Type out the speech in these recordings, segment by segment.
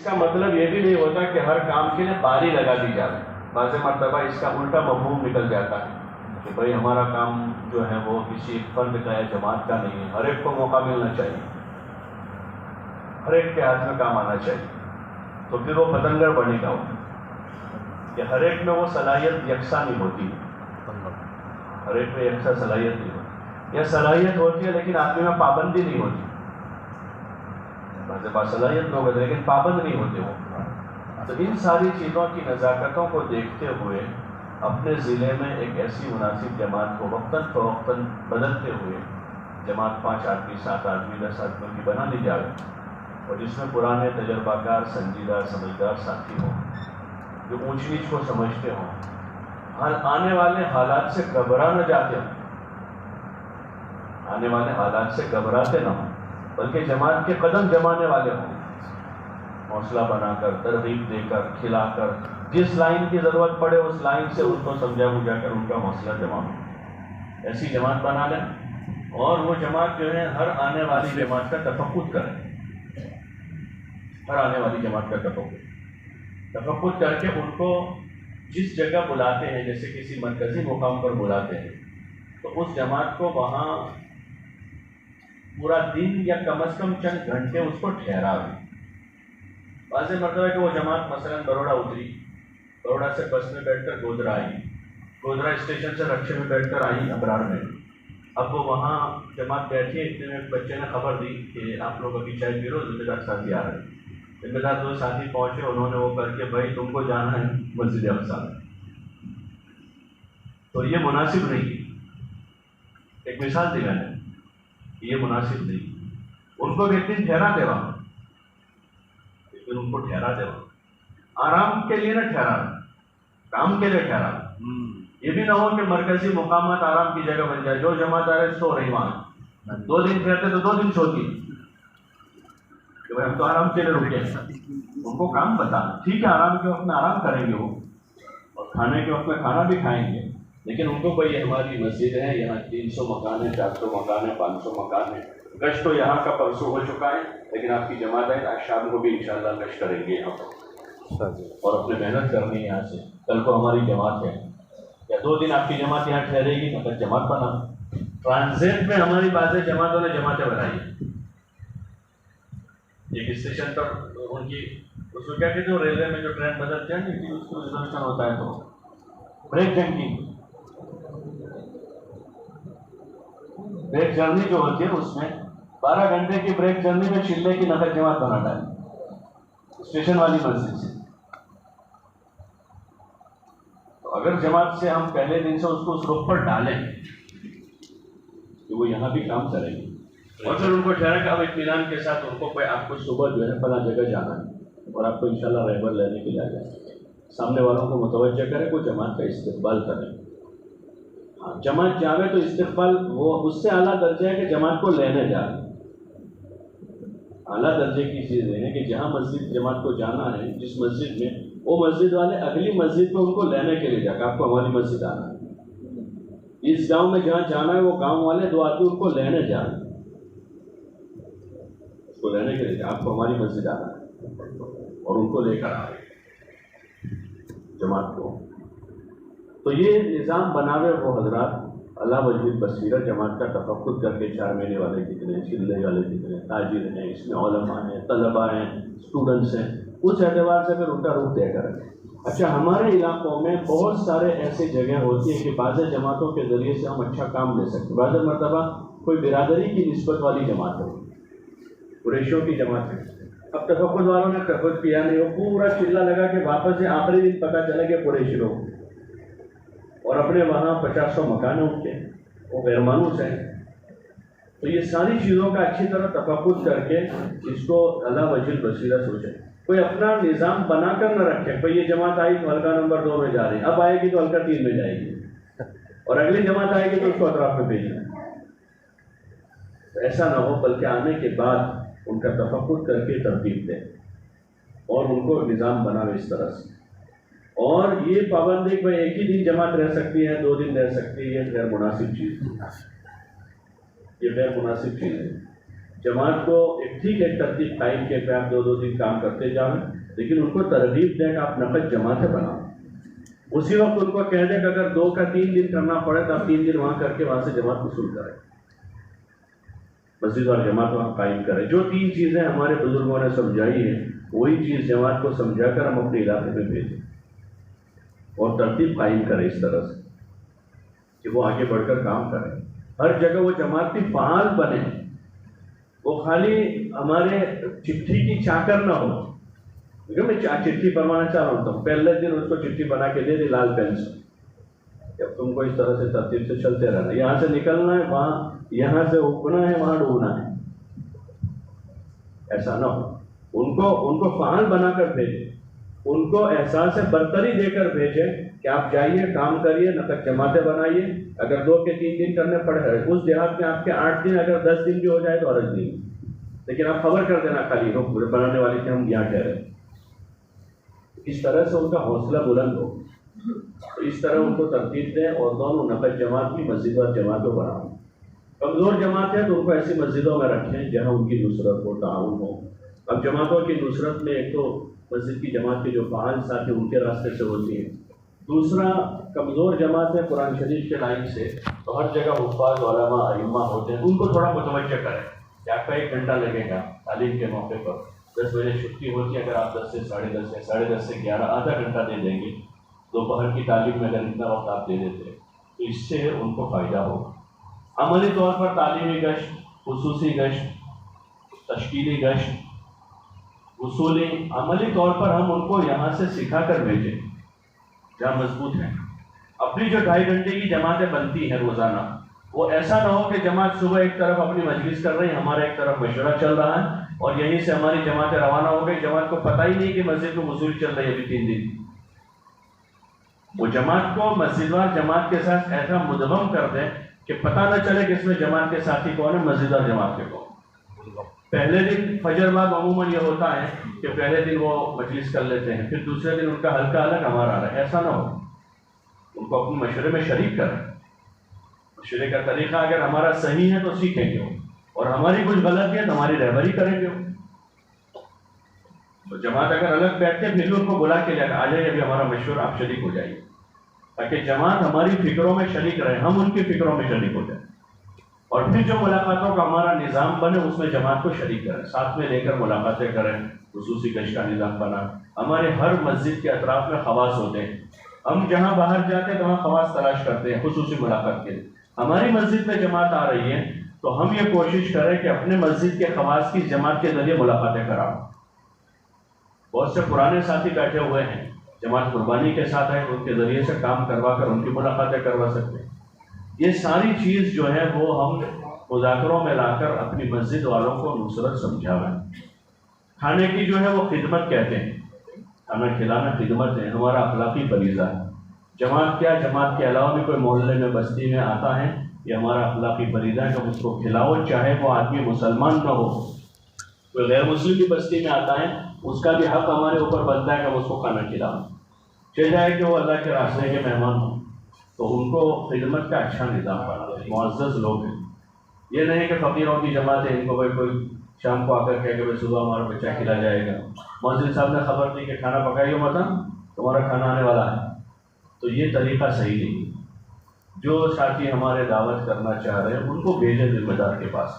کا مطلب یہ بھی نہیں ہوتا کہ ہر کام کے لیے باری لگا دی جائے. بعض مرتبہ اس کا الٹا مفہوم نکل جاتا ہے کہ بھائی ہمارا کام جو ہے وہ کسی ایک فرد کا یا جماعت کا نہیں ہے، ہر ایک کو موقع ملنا چاہیے، ہر ایک کے ہاتھ میں کام آنا چاہیے. تو پھر وہ پتنگڑ بنے گا کہ ہر ایک میں وہ صلاحیت یکساں نہیں ہوتی، ہر ایک میں یکساں صلاحیت نہیں ہوتی، یا صلاحیت ہوتی ہے لیکن آدمی میں پابندی نہیں ہوتی. بعض بات صلاحیت نہ ہوگی لیکن پابند نہیں ہوتے وہ. تو ان ساری چیزوں کی نزاکتوں کو دیکھتے ہوئے اپنے ضلع میں ایک ایسی مناسب جماعت کو وقتاً فوقتاً بدلتے ہوئے جماعت 5 آدمی 7 آدمی 10 آدمیوں کی بنا لی جائے، اور جس میں پرانے تجربہ کار سنجیدہ سمجھدار ساتھی ہوں جو اونچ نیچ کو سمجھتے ہوں، آنے والے حالات سے گھبرا نہ جاتے ہوں، آنے والے حالات سے گھبراتے نہ ہوں، بلکہ جماعت کے قدم جمانے والے ہوں، حوصلہ بنا کر ترغیب دے کر کھلا کر جس لائن کی ضرورت پڑے اس لائن سے ان کو سمجھا بجھا کر ان کا حوصلہ جمع ہو. ایسی جماعت بنا لیں اور وہ جماعت جو ہے ہر آنے والی جماعت کا تفقد کرے، ہر آنے والی جماعت کا تفقد کر کے ان کو جس جگہ بلاتے ہیں، جیسے کسی مرکزی مقام پر بلاتے ہیں، تو اس جماعت کو وہاں پورا دن یا کم از کم چند گھنٹے اس کو ٹھہرا دیں. بعض مرتبہ کہ وہ جماعت مثلا بروڑا اتری، بروڑا سے بس میں بیٹھ کر گودرا آئی، گودرا اسٹیشن سے رکشے میں بیٹھ کر آئی ابرار میں. اب وہ وہاں جماعت بیٹھی، اتنے میں بچے نے خبر دی کہ آپ لوگ ابھی چائے پی رہو، ذمہ دار ساتھی آ رہے ہیں. ذمہ دار 2 ساتھی پہنچے، انہوں نے وہ کر کے بھائی تم کو جانا ہے مسجد اقصیٰ میں. تو یہ مناسب نہیں، ایک مثال دی میں نے، یہ مناسب نہیں. ان کو بھی ایک دن ٹھہرا دے وہاں، پھر ان کو ٹھہرا دے وہاں. آرام کے لیے نہ ٹھہرا، کام کے لیے ٹھہرا. یہ بھی نہ ہو کہ مرکزی مقامات آرام کی جگہ بن جائے، جو جماعت آ رہے سو رہی وہاں، 2 دن ٹھہرتے تو 2 دن سوتی کہ بھائی ہم تو آرام کے لیے رکے. ان کو کام بتا، ٹھیک ہے آرام کے وقت میں آرام کریں گے وہ، اور کھانے کے وقت میں کھانا بھی کھائیں گے، لیکن ان کو بھائی ہماری مسجد ہے، یہاں 300 مکان ہے، 400 مکان ہے، 500 مکان ہے. گشت تو یہاں کا پرسوں ہو چکا ہے، لیکن آپ کی جماعت ہے آج شام کو بھی انشاءاللہ گشت کریں گے یہاں پر، اور اپنے محنت کرنی ہے. یہاں سے کل کو ہماری جماعت ہے، یا 2 دن آپ کی جماعت یہاں ٹھہرے گی، مگر جماعت بنا. ٹرانزٹ میں ہماری بعض جماعتوں نے جماعتیں بنائی. ایک اسٹیشن پر ان کی اس کو کیا کہتے ہیں، ریلوے میں جو ٹرین بدلتے ہیں اس کو ریزرویشن ہوتا ہے، تو بریک جرنی جو ہوتی ہے اس میں 12 گھنٹے کی بریک جرنی میں چلے کی نفر جماعت بنا ڈالی اسٹیشن والی مسجد سے. تو اگر جماعت سے ہم پہلے دن سے اس کو اس رخ پر ڈالیں کہ وہ یہاں بھی کام کریں گے، اور پھر ان کو ٹھہرا کہ اب اطمینان کے ساتھ ان کو آپ کو صبح جو ہے فلاں جگہ جانا ہے اور آپ کو انشاءاللہ رہبر لینے کے لیے آ جائے، سامنے والوں کو متوجہ کرے، کوئی جماعت کا استقبال کرے. ہاں جماعت جاوے تو استقبال وہ اس سے اعلیٰ درجہ ہے کہ جماعت کو لینے جائے. اعلیٰ درجے کی چیز ہے کہ جہاں مسجد جماعت کو جانا ہے، جس مسجد میں، وہ مسجد والے اگلی مسجد کو ان کو لینے کے لیے جا کہ آپ کو ہماری مسجد آنا ہے. اس گاؤں میں جہاں جانا ہے وہ گاؤں والے 2 آدمی ان کو لینے جائیں، اس کو لینے کے لیے آپ کو ہماری مسجد آنا ہے، اور ان کو لے کر آئے جماعت کو. تو یہ نظام بناوے وہ حضرات اللہ وجہ بصیرت جماعت کا تفقد کر کے 4 مہینے والے کتنے، چلے والے کتنے، تاجر ہیں، اس میں علماء ہیں، طلباء ہیں، اسٹوڈنٹس ہیں، اس اعتبار سے پھر ان کا روپ دے کر. اچھا ہمارے علاقوں میں بہت سارے ایسے جگہ ہوتی ہے کہ بعض جماعتوں کے ذریعے سے ہم اچھا کام لے سکتے ہیں. بعض مرتبہ کوئی برادری کی نسبت والی جماعت ہے، قریشیوں کی جماعت ہے، اب تفقد والوں نے تفقد کیا نہیں، وہ پورا چلہ لگا کہ واپس سے آخری دن پتہ چلا کہ قریشی لوگ، اور اپنے وہاں 50 مکان ہیں ان کے، وہ غیر مانوس ہیں. تو یہ ساری چیزوں کا اچھی طرح تفقد کر کے اس کو اللہ وجہ بصیرہ سوچے. کوئی اپنا نظام بنا کر نہ رکھے، کوئی یہ جماعت آئی تو حلقہ نمبر 2 میں جا رہی ہے، اب آئے گی تو حلقہ 3 میں جائے گی، اور اگلی جماعت آئے گی تو اس کو اطراف میں بھیجنا ہے. ایسا نہ ہو، بلکہ آنے کے بعد ان کا تفقد کر کے ترتیب دیں اور ان کو نظام بناوے اس طرح سے. اور یہ پابندی کوئی ایک ہی دن جماعت رہ سکتی ہے، 2 دن رہ سکتی ہے، یہ غیر مناسب چیز ہے، یہ غیر مناسب چیز ہے. جماعت کو ایک ٹھیک ہے ترتیب قائم کے پہ آپ 2 دن کام کرتے جائیں، لیکن ان کو ترغیب دیں کہ آپ نقد جماعتیں بناؤ. اسی وقت ان کو کہہ دیں کہ اگر 2 کا 3 دن کرنا پڑے تو آپ 3 دن وہاں کر کے وہاں سے جماعت وصول کریں، مسجد اور جماعت وہاں قائم کریں. جو 3 چیزیں ہمارے بزرگوں نے سمجھائی ہیں وہی چیز جماعت کو سمجھا کر ہم اپنے علاقے میں بھیجیں اور ترتیب قائم کریں اس طرح سے کہ وہ آگے بڑھ کر کام کریں. ہر جگہ وہ جماعت کی فعال بنے، وہ خالی ہمارے چٹھی کی چاکر نہ ہو. میں چٹھی بنوانا چاہ رہا ہوں، پہلے دن اس کو چٹھی بنا کے دے دی لال پین سے، جب تم کو اس طرح سے ترتیب سے چلتے رہنا، یہاں سے نکلنا ہے وہاں، یہاں سے اٹھنا ہے وہاں ڈوبنا ہے، ایسا نہ ہو. ان کو فعال بنا کر بھیجیں، ان کو احساس برتری دے کر بھیجیں کہ آپ جائیے کام کریے، نقد جماعتیں بنائیے. اگر 2 کے 3 دن کرنے پڑے اس دیہات میں آپ کے 8 دن، اگر 10 دن بھی ہو جائے تو حرج نہیں، لیکن آپ خبر کر دینا خالی لوگ بنانے والے کہ ہم یہاں ٹھہرے. اس طرح سے ان کا حوصلہ بلند ہو. اس طرح ان کو ترتیب دیں اور دونوں نقد جماعت کی مسجد اور جماعتوں بناؤ. کمزور جماعت ہے تو ان کو ایسی مسجدوں میں رکھیں جہاں ان کی نصرت ہو، تعاون ہو. اب جماعتوں کی نصرت میں ایک تو مسجد کی جماعت کے جو فعال ساتھی ان کے راستے سے ہوتی ہیں، دوسرا کمزور جماعت ہے قرآن شریف کے لائن سے، تو ہر جگہ حفاظ علماء ائمہ ہوتے ہیں، ان کو تھوڑا متوجہ کریں کہ آپ کا 1 گھنٹہ لگے گا تعلیم کے موقع پر. 10 بجے چھٹی ہوتی ہے، اگر آپ 10 سے 10:30 یا 10:30 سے 11 آدھا گھنٹہ دے دیں گے، دوپہر کی تعلیم میں اگر اتنا وقت آپ دے دیتے تو اس سے ان کو فائدہ ہوگا. عملی طور پر تعلیمی گشت، خصوصی گشت، تشکیلی گشت، اصولی عملی طور پر ہم ان کو یہاں سے سکھا کر بھیجیں جہاں مضبوط ہیں. اپنی جو 2.5 گھنٹے کی جماعتیں بنتی ہیں روزانہ، وہ ایسا نہ ہو کہ جماعت صبح ایک طرف اپنی مجلس کر رہی ہے، ہمارا ایک طرف مشورہ چل رہا ہے اور یہیں سے ہماری جماعتیں روانہ ہو گئی، جماعت کو پتہ ہی نہیں کہ مسجد میں وصول چل رہی ہے ابھی 3 دن. وہ جماعت کو مسجد وار جماعت کے ساتھ ایسا مدغم کر دیں کہ پتہ نہ چلے کہ اس میں جماعت کے ساتھی کون ہے، مسجد اور جماعت کے کون. پہلے دن فجر بعد عموماً یہ ہوتا ہے کہ پہلے دن وہ مجلس کر لیتے ہیں، پھر دوسرے دن ان کا حلقہ الگ ہمارا الگ. ایسا نہ ہو، ان کو اپنے مشورے میں شریک کریں. مشورے کا طریقہ اگر ہمارا صحیح ہے تو سیکھیں گے اور ہماری کچھ غلط ہے تو ہماری رہبری کریں گے. تو جماعت اگر الگ بیٹھتے پھر بھی ان کو بلا کے آ جائیے، ابھی ہمارا مشورہ، آپ شریک ہو جائیے، تاکہ جماعت ہماری فکروں میں شریک رہے، ہم ان کی فکروں میں شریک ہو جائیں. اور پھر جو ملاقاتوں کا ہمارا نظام بنے اس میں جماعت کو شریک کریں، ساتھ میں لے کر ملاقاتیں کریں. خصوصی گشت کا نظام بنا. ہمارے ہر مسجد کے اطراف میں خواص ہوتے ہیں، ہم جہاں باہر جاتے ہیں تو وہاں خواص تلاش کرتے ہیں خصوصی ملاقات کے لیے. ہماری مسجد میں جماعت آ رہی ہے تو ہم یہ کوشش کریں کہ اپنے مسجد کے خواص کی جماعت کے ذریعے ملاقاتیں کراؤں. بہت سے پرانے ساتھی بیٹھے ہوئے ہیں، جماعت قربانی کے ساتھ ہیں، ان کے ذریعے سے کام کروا کر ان کی ملاقاتیں کروا سکتے ہیں. یہ ساری چیز جو ہے وہ ہم مذاکروں میں لا کر اپنی مسجد والوں کو نصرت سمجھاویں. کھانے کی جو ہے وہ خدمت کہتے ہیں، کھانا کھلانا خدمت ہے، ہمارا اخلاقی فریضہ ہے. جماعت کیا، جماعت کے علاوہ بھی کوئی محلے میں بستی میں آتا ہے، یہ ہمارا اخلاقی فریضہ ہے کہ ہم اس کو کھلاؤ، چاہے وہ آدمی مسلمان نہ ہو. کوئی غیر مسلم کی بستی میں آتا ہے، اس کا بھی حق ہمارے اوپر بنتا ہے کہ ہم اس کو کھانا کھلاؤں، چاہے کہ وہ اللہ کے راستے کے مہمان ہوں. تو ان کو خدمت کا اچھا نظام بنا ہے. معزز لوگ ہیں، یہ نہیں کہ فقیروں کی جماعت ہے، ان کو کوئی شام کو آ کر کہے کہ بھائی صبح ہمارا بچہ کھلا جائے گا، مؤذن صاحب نے خبر دی کہ کھانا پکائیے مت، تمہارا کھانا آنے والا ہے. تو یہ طریقہ صحیح نہیں. جو ساتھی ہمارے دعوت کرنا چاہ رہے ہیں ان کو بھیجیں ذمہ دار کے پاس،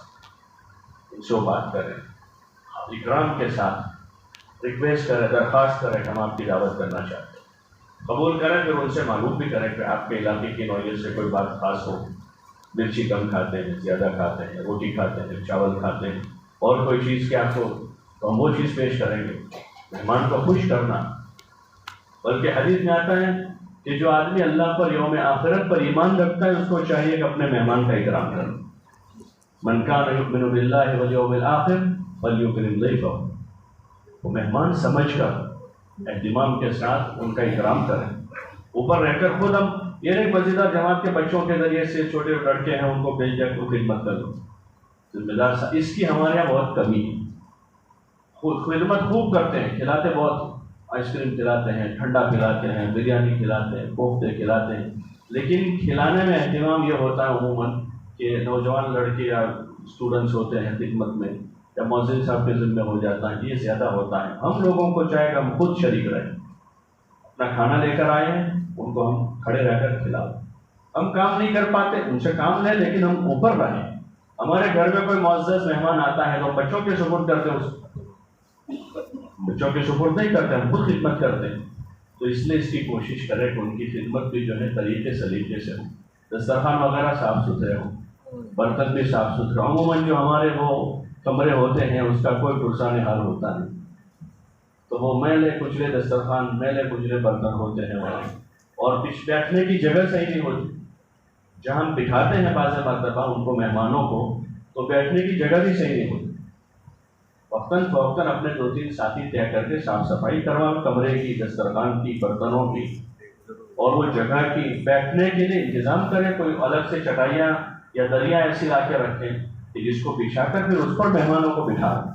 ان سے بات کریں، اکرام کے ساتھ ریکویسٹ کریں، درخواست کریں کہ ہم آپ کی دعوت کرنا چاہتے ہیں. قبول کریں، پھر ان سے معلوم بھی کریں کہ آپ کے علاقے کی نوعیت سے کوئی بات خاص ہو، مرچی کم کھاتے ہیں، زیادہ کھاتے ہیں، روٹی کھاتے ہیں، چاول کھاتے ہیں، اور کوئی چیز کیا آپ کو، تو ہم وہ چیز پیش کریں گے. مہمان کو خوش کرنا. بلکہ حدیث میں آتا ہے کہ جو آدمی اللہ پر، یوم آخرت پر ایمان رکھتا ہے اس کو چاہیے کہ اپنے مہمان کا اکرام کرے. من کان یؤمن باللہ والیوم الآخر فلیکرم ضیفہ. وہ مہمان سمجھ کر اہتمام کے ساتھ ان کا اکرام کریں. اوپر رہ کر خود ہم یہ نہیں پسندیدہ جماعت کے بچوں کے ذریعے سے چھوٹے لڑکے ہیں ان کو بھیج دیا کو خدمت کر دو، ذمہ دار اس کی ہمارے یہاں بہت کمی ہے. خدمت خوب کرتے ہیں، کھلاتے بہت، آئس کریم کھلاتے ہیں، ٹھنڈا کھلاتے ہیں، بریانی کھلاتے ہیں، کوفتے کھلاتے ہیں، لیکن کھلانے میں اہتمام یہ ہوتا ہے عموماً کہ نوجوان لڑکے یا اسٹوڈنٹس ہوتے ہیں خدمت میں یا مؤذن صاحب کے ذمہ ہو جاتا ہے، یہ زیادہ ہوتا ہے۔ ہم لوگوں کو چاہے کہ ہم خود شریک رہیں، اپنا کھانا لے کر آئے ہیں، ان کو ہم کھڑے رہ کر کھلاؤ۔ ہم کام نہیں کر پاتے، ان سے کام لیں، لیکن ہم اوپر رہیں۔ ہمارے گھر میں کوئی معزز مہمان آتا ہے تو بچوں کے سپورٹ کرتے ہیں، بچوں کے سپورٹ نہیں کرتے، ہم خود خدمت کرتے ہیں۔ تو اس لیے اس کی کوشش کریں کہ ان کی خدمت بھی جو ہے طریقے سلیقے سے ہو، دسترخوان وغیرہ صاف ستھرے ہوں، برتن بھی صاف ستھرے ہوں۔ عموماً جو ہمارے وہ کمرے ہوتے ہیں اس کا کوئی پرسان حال ہوتا نہیں، تو وہ میلے کچلے دسترخوان، میلے کچلے برتن ہوتے ہیں وہاں، اور بیٹھنے کی جگہ صحیح نہیں ہوتی۔ جہاں ہم بٹھاتے ہیں بعض مرتبہ ان کو، مہمانوں کو، تو بیٹھنے کی جگہ بھی صحیح نہیں ہوتی۔ وقتاً فوقتاً اپنے 2-3 ساتھی طے کر کے صاف صفائی کرواؤ، کمرے کی، دسترخوان کی، برتنوں کی، اور وہ جگہ کی بیٹھنے کے لیے انتظام کریں۔ کوئی الگ سے چٹائیاں یا دریاں ایسی لا کے رکھیں کہ جس کو بچھا کر پھر اس پر مہمانوں کو بٹھا دیں،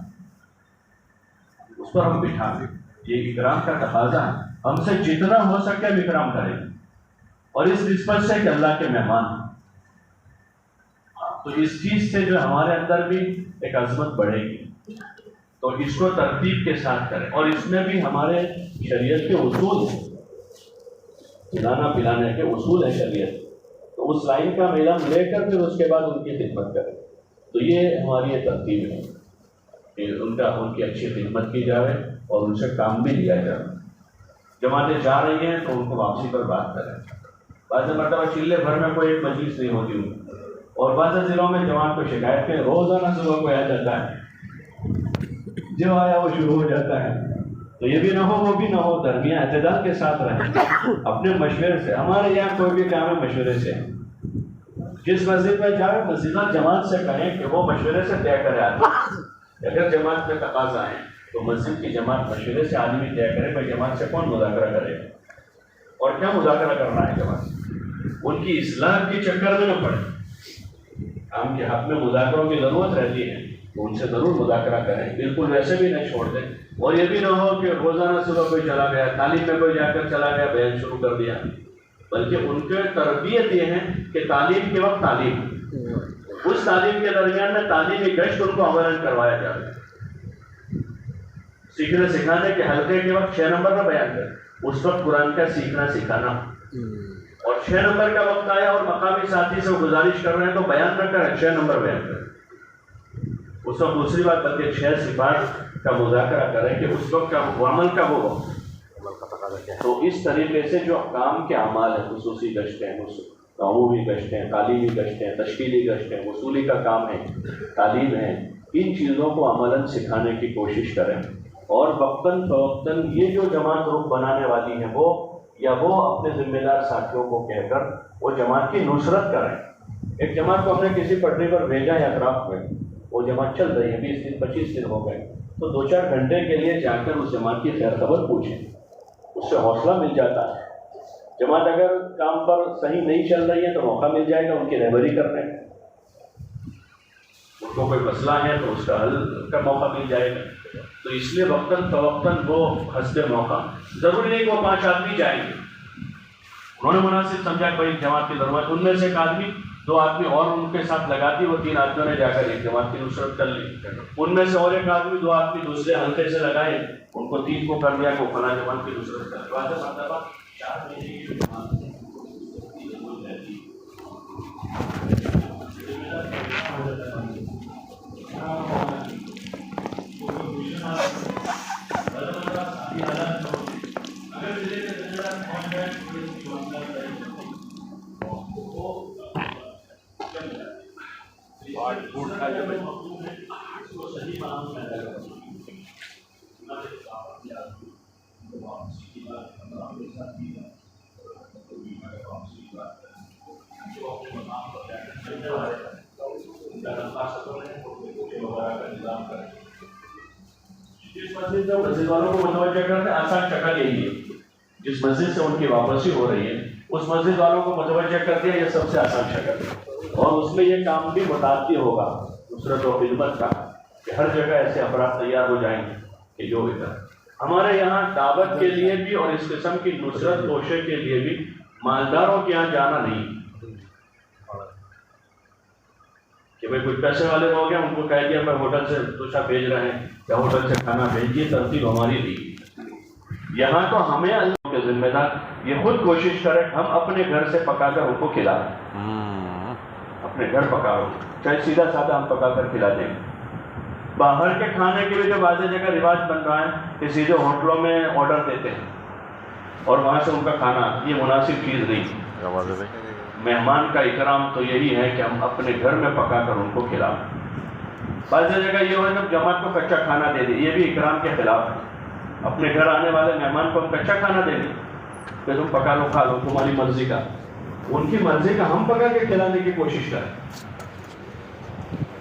اس پر ہم بٹھا دیں۔ یہ اکرام کا تقاضا ہے، ہم سے جتنا ہو سکے ہم اکرام کریں، اور اس نسبت سے کہ اللہ کے مہمان ہیں، تو اس چیز سے جو ہمارے اندر بھی ایک عظمت بڑھے گی۔ تو اس کو ترتیب کے ساتھ کریں، اور اس میں بھی ہمارے شریعت کے اصول ہیں، کھلانا پلانے کے اصول ہیں شریعت، تو اس لائن کا علم لے کر پھر اس کے بعد ان کی خدمت کریں۔ تو یہ ہماری یہ ترتیب ہے کہ ان کی اچھی خدمت کی جائے اور ان سے کام بھی لیا جائے۔ جماعتیں جا رہی ہیں تو ان کو واپسی پر بات کریں۔ بعض مرتبہ چلے بھر میں کوئی ایک مجلس نہیں ہوتی ان، اور بعض ضلعوں میں جماعت کو شکایت کے روزانہ صبح کو آیا جاتا ہے، جو آیا وہ شروع ہو جاتا ہے۔ تو یہ بھی نہ ہو، وہ بھی نہ ہو، درمیان اعتدال کے ساتھ رہیں، اپنے مشورے سے۔ ہمارے یہاں کوئی بھی کام ہے مشورے سے، جس مسجد میں جائے مسجد جماعت سے کہیں کہ وہ مشورے سے طے کرے آدمی۔ اگر جماعت میں تقاضا ہے تو مسجد کی جماعت مشورے سے آدمی طے کرے، بھائی جماعت سے کون مذاکرہ کرے اور کیا مذاکرہ کرنا ہے جماعت سے۔ ان کی اصلاح کے چکر میں نہ پڑے، کام کے حق میں مذاکروں کی ضرورت رہتی ہے تو ان سے ضرور مذاکرہ کریں، بالکل ویسے بھی نہیں چھوڑ دیں۔ اور یہ بھی نہ ہو کہ روزانہ صبح کوئی چلا گیا، تعلیم میں کوئی جا کر چلا گیا، بیان شروع کر دیا، بلکہ ان کے تربیت یہ ہے کہ تعلیم کے وقت تعلیم، اس تعلیم کے درمیان میں تعلیمی گشت ان کو عملاً کروایا جائے۔ سیکھنے سکھانے کے حلقے کے وقت 6 نمبر کا بیان کریں، اس وقت قرآن کا سیکھنا سکھانا، اور 6 نمبر کا وقت آیا اور مقامی ساتھی سے گزارش کر رہے ہیں تو بیان نہ کریں، 6 نمبر بیان کریں۔ اس وقت دوسری بات بلکہ 6 صفات کا مذاکرہ کریں کہ اس وقت کا عمل کا وہ وقت۔ تو اس طریقے سے جو کام کے اعمال ہیں، خصوصی گشتیں، عمومی گشتیں، تعلیمی گشتیں، تشکیلی گشتیں، وصولی کا کام ہے، تعلیم ہے، ان چیزوں کو عملاً سکھانے کی کوشش کریں۔ اور وقتاً فوقتاً یہ جو جماعت رخ بنانے والی ہیں وہ اپنے ذمہ دار ساتھیوں کو کہہ کر وہ جماعت کی نصرت کریں۔ ایک جماعت کو ہم نے کسی پٹری پر بھیجا ہے اطراف میں، وہ جماعت چل رہی ہے، 20 دن 25 دن ہو گئے، تو 2-4 گھنٹے کے لیے جا کر اس جماعت کی خیر خبر پوچھیں، اس سے حوصلہ مل جاتا ہے۔ جماعت اگر کام پر صحیح نہیں چل رہی ہے تو موقع مل جائے گا ان کی رہبری کرنے کا، ان کو کوئی مسئلہ ہے تو اس کا حل کا موقع مل جائے گا۔ تو اس لیے وقتاً فوقتاً وہ حسب موقع، ضروری نہیں کہ وہ 5 آدمی جائیں گے، انہوں نے مناسب سمجھا کہ بھائی جماعت کی ضرورت، ان میں سے 1 آدمی 2 آدمی اور ان کے ساتھ لگا دی، وہ 3 آدمیوں نے جا کر ایک جماعت کی نصرت کر لی، ان میں سے اور 1 آدمی 2 آدمی دوسرے حلقے سے لگائے، ان کو 3 کو کر دیا کہ وہ فلاں جماعت کی نصرت کر مسجد والوں کو متوجہ کرتے آسان شکل یہی ہے، جس مسجد سے ان کی واپسی ہو رہی ہے اس مسجد والوں کو متوجہ کر دیا، یہ سب سے آسان شکل ہے، اور اس میں یہ کام بھی متعدی ہوگا نصرت و خدمت کا، کہ ہر جگہ ایسے افراد تیار ہو جائیں گے کہ جو ادھر ہمارے یہاں دعوت کے لیے بھی اور اس قسم کی نصرت کوشش کے لیے بھی مالداروں کے یہاں جانا نہیں، کہ بھائی کچھ پیسے والے لوگ ہیں، ان کو کہہ دیا میں ہوٹل سے توشہ بھیج رہے ہیں یا ہوٹل سے کھانا بھیجیے، ترتیب ہماری تھی۔ یہاں تو ہمیں اللہ کے ذمہ دار یہ خود کوشش کرے ہم اپنے گھر سے پکا کر ان کو کھلائیں، اپنے گھر پکاؤ، چاہے سیدھا سادہ ہم پکا کر کھلا دیں۔ باہر کے کھانے کے لیے جو بعض جگہ رواج بن رہا ہے کہ سیدھے ہوٹلوں میں آرڈر دیتے ہیں اور وہاں سے ان کا کھانا، یہ مناسب چیز نہیں۔ مہمان کا اکرام تو یہی ہے کہ ہم اپنے گھر میں پکا کر ان کو کھلائیں۔ بعض جگہ یہ ہو جب جماعت کو کچا کھانا دے دیں، یہ بھی اکرام کے خلاف ہے۔ اپنے گھر آنے والے مہمان کو ہم کچا کھانا دیں گے کہ تم پکا لو کھا لو تمہاری مرضی کا، ان کی مرضی کا ہم پکا کے کھلانے کی کوشش کریں۔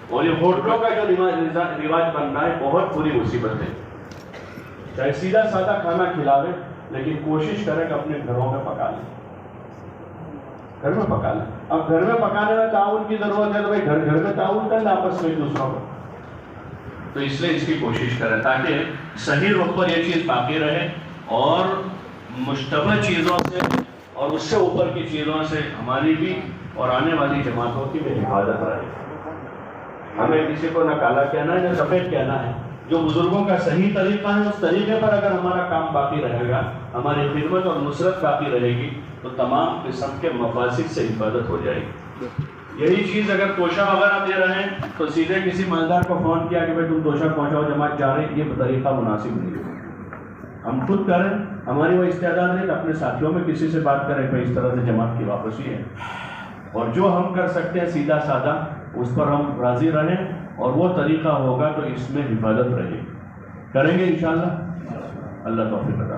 اور یہ ہوٹلوں کا جو رواج بن رہا ہے بہت بری مصیبت ہے۔ چاہے سیدھا سادہ کھانا کھلاویں لیکن کوشش کریں کہ اپنے گھروں میں پکا لیں، گھر میں پکا لیں۔ اب گھر میں پکانے میں تعاون کی ضرورت ہے تو بھائی گھر گھر میں تعاون کریں آپس میں ایک دوسروں کو، تو اس لیے اس کی کوشش کریں تاکہ صحیح رخ پر یہ چیز باقی رہے اور مشتبہ چیزوں سے اور اس سے اوپر کی چیزوں سے ہماری بھی اور آنے والی جماعتوں کی بھی حفاظت رہے۔ ہمیں کسی کو نہ کالا کہنا ہے نہ سفید کہنا ہے، جو بزرگوں کا صحیح طریقہ ہے اس طریقے پر اگر ہمارا کام باقی رہے گا، ہماری خدمت اور نصرت باقی رہے گی تو تمام قسم کے مفاسد سے حفاظت ہو جائے گی۔ یہی چیز اگر توشہ وغیرہ دے رہے ہیں تو سیدھے کسی مالدار کو فون کیا کہ بھائی تم توشہ پہنچاؤ جماعت جا رہے، یہ طریقہ مناسب نہیں ہے۔ ہم خود کریں، ہماری وہ استعداد نہیں تو اپنے ساتھیوں میں کسی سے بات کریں کہ اس طرح سے جماعت کی واپسی ہے، اور جو ہم کر سکتے ہیں سیدھا سادہ اس پر ہم راضی رہیں اور وہ طریقہ ہوگا تو اس میں حفاظت رہے گی، کریں گے انشاءاللہ۔ اللہ توفیق عطا۔